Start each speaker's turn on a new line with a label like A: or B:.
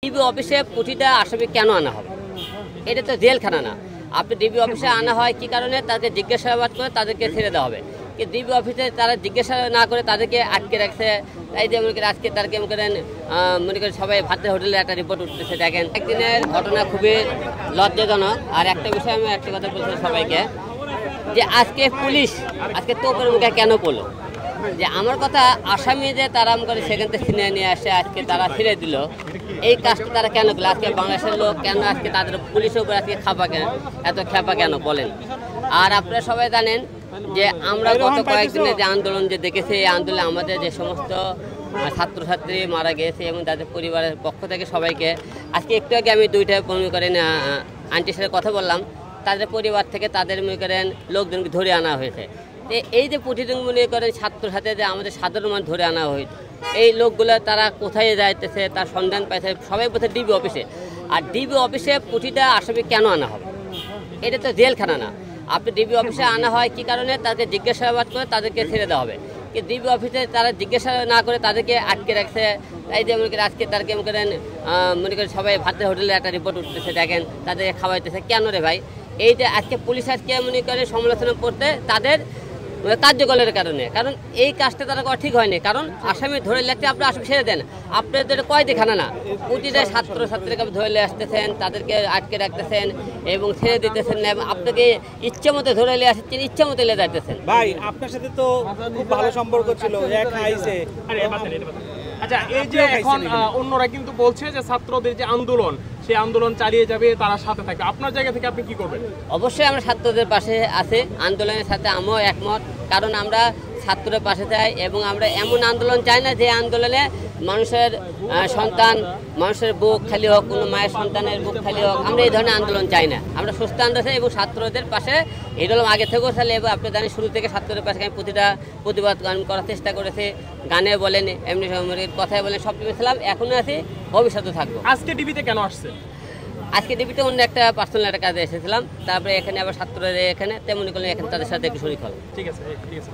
A: DB অফিসে প্রতিটা আসামি কেন আনা হবে? এটা তো জেলখানা না। আপনি ডিবি অফিসে আনা হয় কি কারণে? তাদেরকে জিজ্ঞাসাবাদ করে তাদেরকে ছেড়ে দেওয়া হবে। কিন্তু ডিবি অফিসে তারা জিজ্ঞাসা না করে তাদেরকে আটকে রাখছে। এই যে মনে করেন আজকে তার মনে করেন সবাই ভাতের হোটেলে একটা রিপোর্ট উঠতেছে। দেখেন একদিনের ঘটনা খুবই লজ্জাজনক। আর একটা বিষয় আমি একটা কথা বলছি সবাইকে, যে আজকে পুলিশ আজকে তোপের মুখে কেন পড়লো? যে আমার কথা, আসামি যে তারা করে সেখান থেকে ছিনিয়ে নিয়ে আসে আজকে তারা ছেড়ে দিল, এই কাজটা তারা কেন করলো? আজকে বাংলাদেশের লোক কেন আজকে তাদের পুলিশের উপর আজকে এত খেপা কেন বলেন? আর আপনারা সবাই জানেন যে আমরা গত কয়েকদিনে যে আন্দোলন যে দেখেছি, এই আন্দোলনে আমাদের যে সমস্ত ছাত্রছাত্রী মারা গেছে এবং তাদের পরিবারের পক্ষ থেকে সবাইকে আজকে একটু আগে আমি দুইটা মনে করেন আন্টির সাথে কথা বললাম, তাদের পরিবার থেকে তাদের মনে করেন লোকজনকে ধরে আনা হয়েছে। এই যে প্রতিদিন মনে করেন ছাত্রছাত্রী যে আমাদের সাধারণ মানুষ ধরে আনা হয়েছে, এই লোকগুলো তারা কোথায় যাইতেছে তার সন্ধান পাইছে সবাই বলছে ডিবি অফিসে। আর ডিবি অফিসে প্রতিটা আসামি কেন আনা হবে? এটা তো জেলখানা না। আপনি ডিবি অফিসে আনা হয় কি কারণে? তাদেরকে জিজ্ঞাসাবাদ করে তাদেরকে ছেড়ে দেওয়া হবে। কিন্তু ডিবি অফিসে তারা জিজ্ঞাসা না করে তাদেরকে আটকে রাখছে। এই যে মনে করেন আজকে তার মনে করেন সবাই ভাতের হোটেলে একটা রিপোর্ট উঠতেছে। দেখেন তাদেরকে খাওয়াইতেছে কেন রে ভাই? এই যে আজকে পুলিশ আজকে মনে করে সমালোচনা করতে তাদের কার্যকলের কারণে, কারণ এই কাজটা তারা করা ঠিক হয়নি। কারণ আসামি ধরে লাগতে আপনি আসামি ছেড়ে দেন, আপনাদের কয় দেখানা না প্রতিটা ছাত্রছাত্রীকে ধরে নিয়ে আসতেছেন, তাদেরকে আটকে রাখতেছেন এবং ছেড়ে দিতেছেন না, এবং আপনাকে ইচ্ছে মতো ধরে নিয়ে আসছেন, ইচ্ছে মতো নিয়ে যাইতেছেন।
B: ভাই আপনার সাথে তো খুব ভালো সম্পর্ক ছিল, এক খাইছে।
C: আচ্ছা, এই যে এখন অন্যরা কিন্তু বলছে যে ছাত্রদের যে আন্দোলন, সেই আন্দোলন চালিয়ে যাবে, তারা সাথে থাকবে, আপনার জায়গা থেকে আপনি কি করবেন?
A: অবশ্যই আমরা ছাত্রদের পাশে আছি, আন্দোলনের সাথে আমিও একমত। কারণ আমরা ছাত্রদের পাশে চাই এবং আমরা এমন আন্দোলন চাই না যে আন্দোলনে মানুষের সন্তান, মানুষের বুক খালি হোক, কোনো মায়ের সন্তানের বুক খালি হোক। আমরা এই ধরনের আন্দোলন চাই না। আমরা সুস্থ আন্দোলন চাই এবং ছাত্রদের পাশে এই হলাম আগে থেকেও চাইলে, এবং আপনি জানেন শুরু থেকে ছাত্রদের পাশে আমি প্রতিটা প্রতিবাদ করার চেষ্টা করেছি। গানে বলেন, এমনি কথায় বলেন, সব কিছু ছিলাম, এখনও আছি, ভবিষ্যতে থাকবো।
C: আজকে ডিবিতে কেন আসছে?
A: আজকে ডিবিতে অন্য একটা পার্সোনাল একটা কাজে এসেছিলাম, তারপরে এখানে আবার ছাত্রদের এখানে তেমনি করলে এখানে তাদের সাথে একটু শরীর হল।
C: ঠিক আছে, ঠিক আছে।